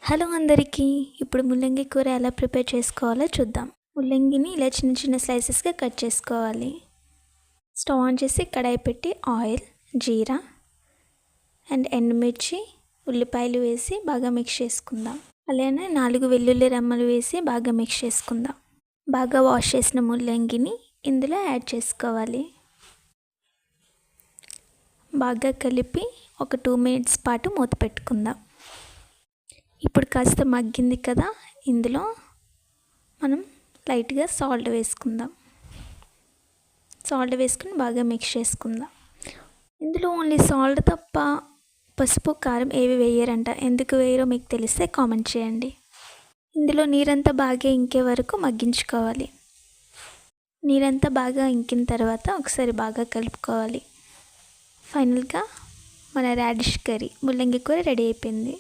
Hello అందరికీ, ఇప్పుడు ముల్లంగి కూర ఎలా ప్రిపేర్ చేసుకోవాలో చూద్దాం. ముల్లంగిని ఇలా చిన్న చిన్న స్లైసెస్గా కట్ చేసుకోవాలి. స్టవ్ ఆన్ చేసి కడాయి పెట్టి ఆయిల్, జీరా అండ్ ఎండుమిర్చి, ఉల్లిపాయలు వేసి బాగా మిక్స్ చేసుకుందాం. అలానే 4 వెల్లుల్లి రెమ్మలు వేసి బాగా మిక్స్ చేసుకుందాం. బాగా వాష్ చేసిన ముల్లంగిని ఇందులో యాడ్ చేసుకోవాలి. బాగా కలిపి ఒక 2 మినిట్స్ పాటు మూత పెట్టుకుందాం. ఇప్పుడు కాస్త మగ్గింది కదా, ఇందులో మనం లైట్గా సాల్ట్ వేసుకుందాం. సాల్ట్ వేసుకుని బాగా మిక్స్ చేసుకుందాం. ఇందులో ఓన్లీ సాల్ట్ తప్ప పసుపు, కారం ఏవి వేయరంట. ఎందుకు వేయరో మీకు తెలిస్తే కామెంట్ చేయండి. ఇందులో నీరంతా బాగా ఇంకే వరకు మగ్గించుకోవాలి. నీరంతా బాగా ఇంకిన తర్వాత ఒకసారి బాగా కలుపుకోవాలి. ఫైనల్గా మన రాడిష్ కర్రీ, ముల్లంగి కూర రెడీ అయిపోయింది.